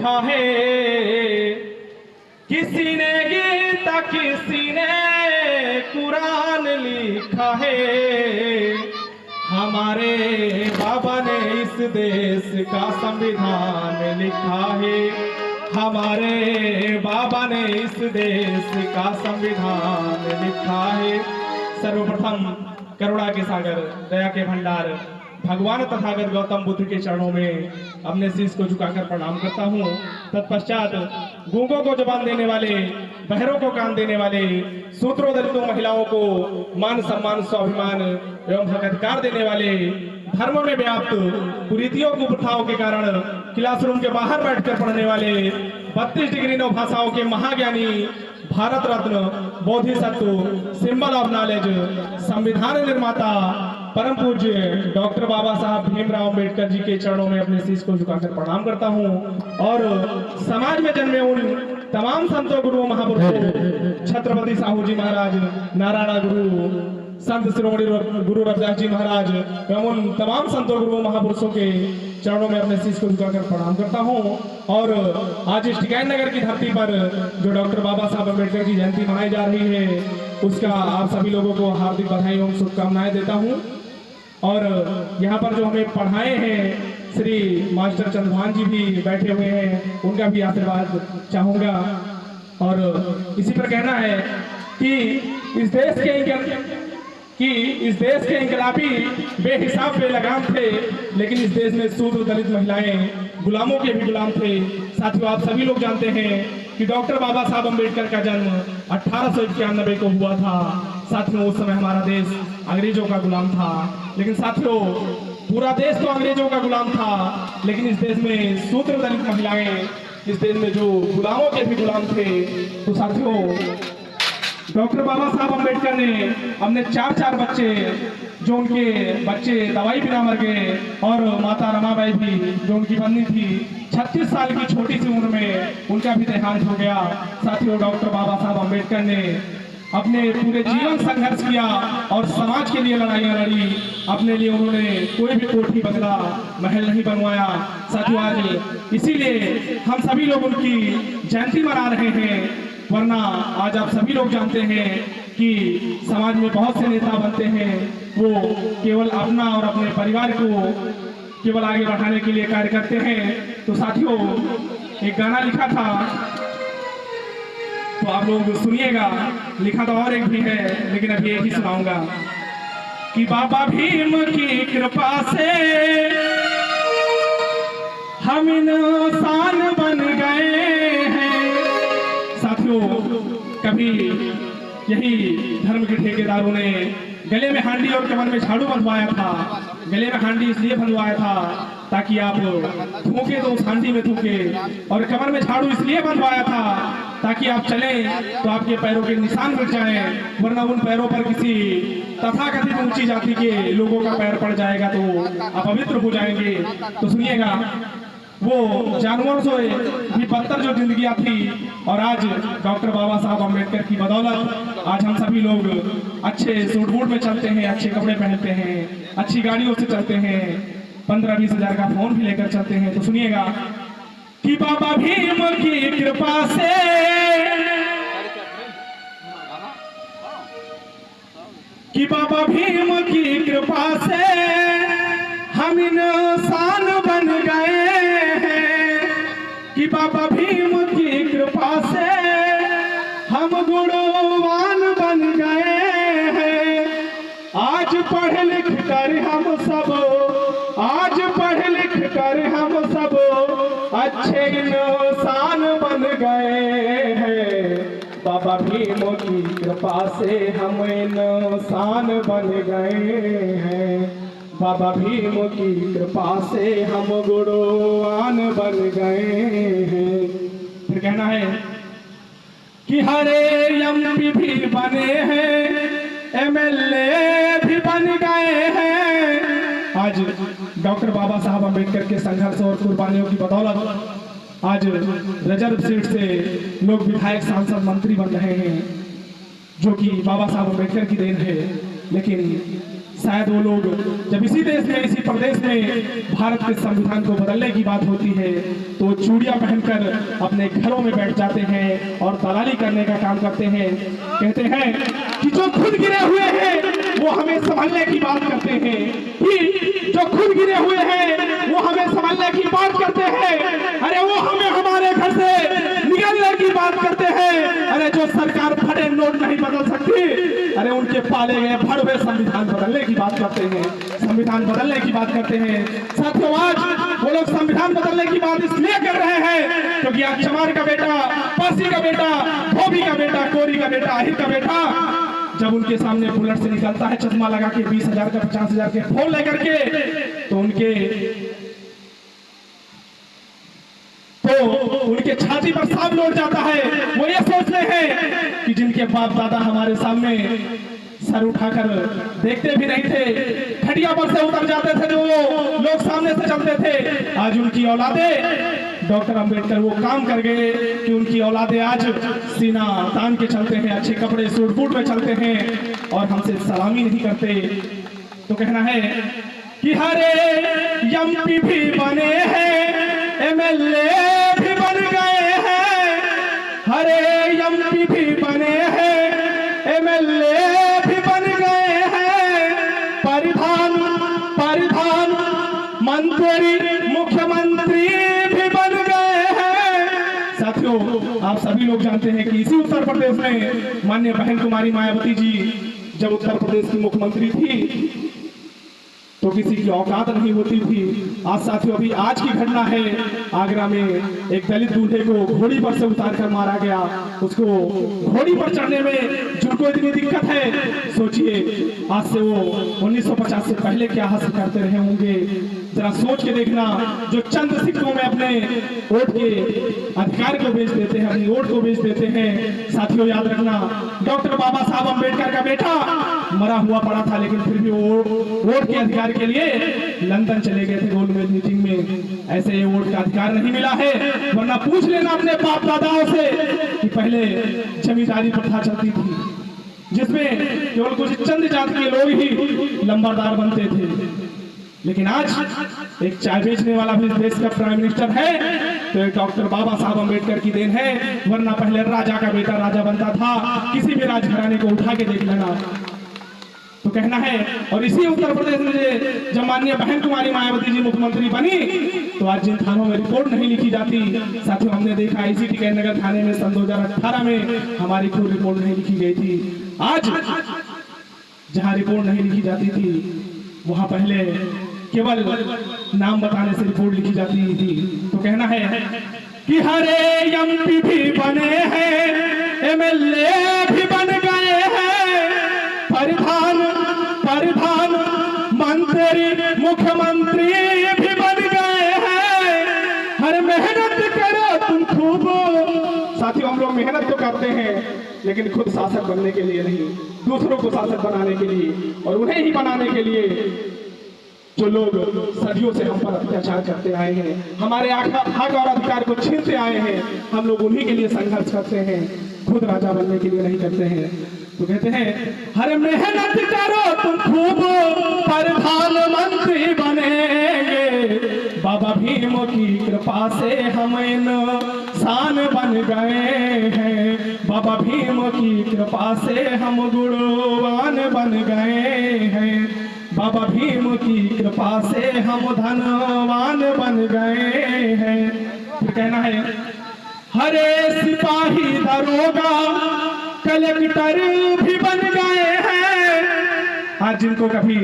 लिखा है, किसी ने गीता किसी ने कुरान लिखा है। हमारे बाबा ने इस देश का संविधान लिखा है। हमारे बाबा ने इस देश का संविधान लिखा है। सर्वप्रथम करुणा के सागर, दया के भंडार भगवान तथागत गौतम बुद्ध के चरणों में अपने शीश को झुकाकर प्रणाम करता हूँ। तत्पश्चात गूंगों को जबान देने वाले, बहरों को कान देने वाले, सूत्रों दलितों महिलाओं को मान सम्मान स्वाभिमान एवं अधिकार देने वाले, धर्मों में व्याप्त कुरीतियों कुप्रथाओं के कारण क्लासरूम के बाहर बैठकर पढ़ने वाले 32 डिग्री 9 भाषाओं के महाज्ञानी, Bharat Ratna, Bodhisattva, symbol of knowledge, संविधान निर्माता परम पूज्य डॉक्टर बाबा साहब भीमराव अंबेडकर जी के चरणों में अपने शीश को झुकाकर प्रणाम करता हूं और समाज में जन्मे उन तमाम संतों, गुरुओं, महापुरुषों, छत्रपति साहू जी महाराज, नारायण गुरु, संत शिरोमणि गुरु रविदास जी महाराज एवं उन तमाम संतों, गुरुओं, महापुरुषों के चरणों में अपने शीश को झुकाकर प्रणाम करता हूं। और आज इस टिकैत नगर की धरती पर जो डॉक्टर बाबा साहब अम्बेडकर की जयंती मनाई जा रही है, उसका आप सभी लोगों को हार्दिक बधाई एवं शुभकामनाएं देता हूं। और यहाँ पर जो हमें पढ़ाए हैं श्री मास्टर चंद्रभान जी भी बैठे हुए हैं, उनका भी आशीर्वाद चाहूंगा। और इसी पर कहना है कि इस देश के इंकलाबी बेहिसाब बेलगाम थे, लेकिन इस देश में शूद्र दलित महिलाएं गुलामों के भी गुलाम थे। साथियों, आप सभी लोग जानते हैं कि डॉक्टर बाबा साहब अम्बेडकर का जन्म 1891 को हुआ था। साथियों, उस समय हमारा देश अंग्रेजों का गुलाम था। लेकिन साथियों, पूरा देश तो अंग्रेजों का गुलाम था, लेकिन इस देश में शूद्र दलित महिलाएं, इस देश में जो गुलामों के भी गुलाम थे। तो साथियों, डॉक्टर बाबा साहब अम्बेडकर ने अपने 4 बच्चे, जो उनके बच्चे दवाई बिना मर गए, और माता रमाबाई भी जो उनकी पत्नी थी, 36 साल की छोटी सी उम्र में उनका भी देहांत हो गया। साथियों, डॉक्टर बाबा साहब अम्बेडकर ने अपने पूरे जीवन संघर्ष किया और समाज के लिए लड़ाइयाँ लड़ी। अपने लिए उन्होंने कोई भी कोठी बंगला महल नहीं बनवाया। साथियों, आज इसीलिए हम सभी लोग उनकी जयंती मना रहे हैं। वरना आज आप सभी लोग जानते हैं कि समाज में बहुत से नेता बनते हैं, वो केवल अपना और अपने परिवार को केवल आगे बढ़ाने के लिए कार्य करते हैं। तो साथियों, एक गाना लिखा था, तो आप लोग सुनिएगा। लिखा तो और एक भी है, लेकिन अभी एक ही सुनाऊंगा कि बाबा भीम की कृपा से हम इंसान बन गए हैं। साथियों, कभी यही धर्म के ठेकेदारों ने गले में हांडी और कमर में झाड़ू बंधवाया था। गले में हांडी इसलिए बंधवाया था ताकि आप थूके तो उस हांडी में थूके, और कमर में झाड़ू इसलिए बंधवाया था ताकि आप चलें तो आपके पैरों के निशान मिट जाएं, वरना उन पैरों पर किसी तथाकथित ऊंची जाति के लोगों का पैर पड़ जाएगा तो आप अपवित्र हो जाएंगे। तो सुनिएगा, वो जानवरों से भी बदतर जो जिंदगियां थी, और आज डॉक्टर बाबा साहब अम्बेडकर की बदौलत आज हम सभी लोग अच्छे सूट बूट में चलते हैं, अच्छे कपड़े पहनते हैं, अच्छी गाड़ियों से चलते हैं, 15-20 हजार का फोन भी लेकर चलते हैं। तो सुनिएगा कि बाबा भीम की कृपा से हम इंसान बन गए हैं, कि बाबा भीम की कृपा से हम गुणवान बन गए हैं। आज पढ़ लिख कर हम सब अच्छे इंसान बन गए हैं। बाबा भीम की कृपा से हम इंसान बन गए हैं। बाबा भीम की कृपा से हम गुणवान बन गए हैं। फिर कहना है कि हरे एमपी भी बने हैं, एमएलए भी बन गए हैं। आज डॉक्टर बाबा साहब अम्बेडकर के संघर्ष और कुर्बानियों की बदौलत आज रिजर्व सीट से लोग विधायक, सांसद, मंत्री बन रहे हैं, जो कि बाबा साहब अम्बेडकर की देन है। लेकिन शायद वो लोग जब इसी देश में, इसी प्रदेश में भारत के संविधान को बदलने की बात होती है तो चूड़ियां पहनकर अपने घरों में बैठ जाते हैं और दलाली करने का काम करते हैं। कहते हैं कि जो खुद गिरे हुए हैं वो हमें संभालने की बात करते हैं, कि जो खुद गिरे हुए हैं वो हमें संभालने की बात करते हैं। अरे वो हमें हमारे घर से निकलने की बात करते हैं। अरे जो सरकार फटे नोट नहीं बदल सकती, अरे उनके पाले गए भड़वे संविधान बदलने की बात करते हैं, संविधान बदलने की बात करते हैं। साथियों, आज वो लोग संविधान बदलने की बात इसलिए कर रहे हैं क्योंकि आज चमार का बेटा, पासी का बेटा, धोबी का बेटा, कोरी का बेटा, आहिर का बेटा जब उनके सामने बुलेट से निकलता है चश्मा लगा के 20,000 का 50,000 के फोन लेकर के, तो उनके छाती पर सांप लौट जाता है। वो ये सोचते हैं कि जिनके बाप दादा हमारे सामने सर उठाकर देखते भी नहीं थे, खटिया पर से उतर जाते थे, जो लोग सामने से चलते थे, आज उनकी औलादें, डॉक्टर अंबेडकर वो काम कर गए कि उनकी औलादें आज सीना तान के चलते हैं, अच्छे कपड़े सूट बूट में चलते हैं और हमसे सलामी नहीं करते। तो कहना है कि हरे एमपी भी बने हैं, एमएलए भी बन गए हैं, हरे एमपी भी बने हैं, एमएलए भी बन गए हैं, परिधान मंत्री, मुख्यमंत्री भी बन गए हैं। साथियों, आप सभी लोग जानते हैं कि इसी उत्तर प्रदेश में माननीय बहन कुमारी मायावती जी जब उत्तर प्रदेश की मुख्यमंत्री थी तो किसी की औकात नहीं होती थी। आज साथियों, अभी आज की घटना है, आगरा में एक दलित दूल्हे को घोड़ी पर से उतार कर मारा गया। उसको घोड़ी पर चढ़ने में जिनको इतनी दिक्कत है, सोचिए आज से वो 1950 से पहले क्या हासिल करते रहे होंगे। जरा सोच के देखना, जो चंद सिक्कों में अपने वोट के अधिकार को बेच देते हैं, अपनी वोट को बेच देते हैं। साथियों, याद रखना, डॉक्टर बाबा साहब अम्बेडकर का बेटा मरा हुआ पड़ा था, लेकिन फिर भी वो वोट के अधिकार के लिए लंदन चले गए थे गोलमेज मीटिंग में। ऐसे ये वोट का अधिकार नहीं मिला है, वरना पूछ लेना अपने बाप दादाओं से कि पहले जमींदारी प्रथा चलती थी जिसमें केवल कुछ चंद जाति के लोग ही लंबरदार बनते थे, लेकिन आज एक चाय बेचने वाला भी देश का प्राइम मिनिस्टर है तो डॉक्टर बाबा साहब अम्बेडकर की देन है। वरना पहले राजा का बेटा राजा बनता था, किसी भी राजघराने को उठा के देख लेना। तो कहना है, और इसी उत्तर प्रदेश में जब माननीय बहन कुमारी मायावती जी मुख्यमंत्री बनी तो आज जिन थानों में रिपोर्ट नहीं लिखी जाती, साथियों हमने देखा इसी टिकैत नगर थाने में सन 2018 में हमारी कोई रिपोर्ट नहीं लिखी गई थी। आज जहां रिपोर्ट नहीं लिखी जाती थी वहां पहले केवल नाम बताने से रिपोर्ट लिखी जाती थी। तो कहना है कि हरे एमपी भी बने हैं, एमएलए भी बन गए हैं, परिधान मंत्री, मुख्यमंत्री भी बन गए हैं। हर मेहनत करो तुम खूब। साथियों, हम लोग मेहनत तो करते हैं लेकिन खुद शासक बनने के लिए नहीं, दूसरों को शासक बनाने के लिए, और उन्हें ही बनाने के लिए जो लोग सदियों से हम पर अत्याचार करते आए हैं, हमारे हक और अधिकार को छीनते आए हैं, हम लोग उन्हीं के लिए संघर्ष करते हैं, खुद राजा बनने के लिए नहीं करते हैं। तो कहते हैं हर मेहनत करो तुम खूब, प्रधानमंत्री बनेंगे, बाबा भीम की कृपा से हम इंसान बन गए हैं, बाबा भीम की कृपा से हम गुणवान बन गए हैं, बाबा भीम की कृपा से हम धनवान बन गए हैं। फिर कहना है हरे सिपाही दरोगा कलेक्टर भी बन गए हैं। आज जिनको कभी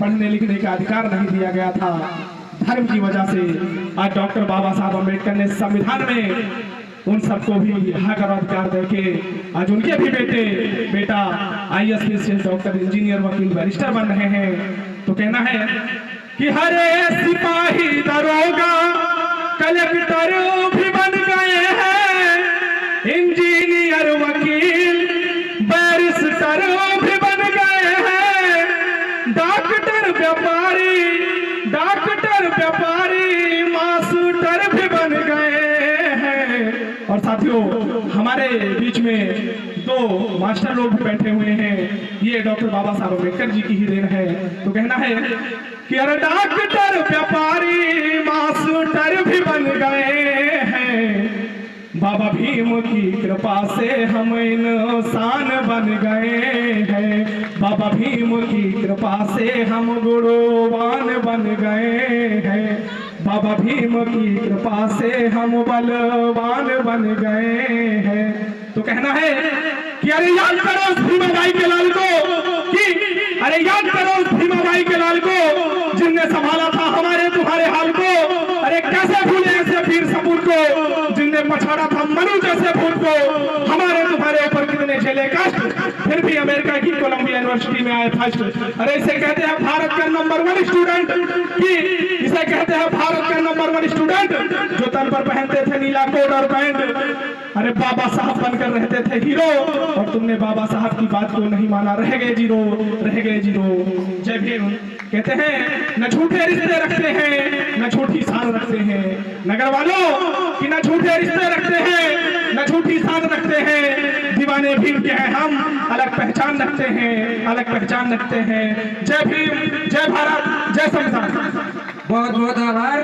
पढ़ने लिखने का अधिकार नहीं दिया गया था, धर्म की वजह से आज डॉक्टर बाबा साहब अम्बेडकर ने संविधान में उन सबको भी हक और अधिकार देके आज उनके भी बेटा IAS PCS डॉक्टर इंजीनियर वकील बैरिस्टर बन रहे हैं। तो कहना है कि हरे सिपाही दरोगा कलेक्टर भी बन गए हैं, इंजीनियर वकील बैरिस्टर भी बन गए हैं, डॉक्टर व्यापारी मास्टर भी बन गए हैं। और साथियों, हमारे बीच में दो मास्टर लोग भी बैठे हुए हैं। ये डॉक्टर बाबा साहब अम्बेडकर जी की ही देन है। तो कहना है कि अरे डॉक्टर व्यापारी मास्टर भी बन गए हैं, बाबा भीम की कृपा से हम इंसान बन गए हैं, बाबा भीम की कृपा से हम गुरुवान बन गए हैं, बाबा भीम की कृपा से हम बलवान बन गए हैं। तो कहना है कि अरे याद करो उस भीमाबाई के लाल को, कि अरे याद करो उस भीमाबाई के लाल को जिनने संभाला था हमारे तुम्हारे हाल को। अरे कैसे भूले ऐसे वीर सपूत को जिनने पछाड़ा था मनु जैसे भूत को। हमारे तुम्हारे ऊपर कितने झेले कष्ट, फिर भी अमेरिका की कोलंबिया यूनिवर्सिटी में आए फर्स्ट। अरे इसे कहते हैं भारत का नंबर 1 स्टूडेंट, कि इसे कहते हैं भारत का नंबर 1 स्टूडेंट, जो तन पर पहनते थे नीला कोट और पैंट। अरे बाबा साहब बनकर रहते थे हीरो, और तुमने बाबा साहब की बात को नहीं माना, रह गए जीरो, रह गए जीरो। जय भीम। कहते हैं न झूठे रिश्ते रखते हैं न झूठी शान रखते हैं, नगर वालों कि न झूठे रिश्ते रखते हैं न झूठी शान रखते हैं, दीवाने भीम के हैं हम, अलग पहचान रखते हैं, अलग पहचान रखते हैं। जय भीम, जय भारत, जय संविधान। बहुत बहुत आभार।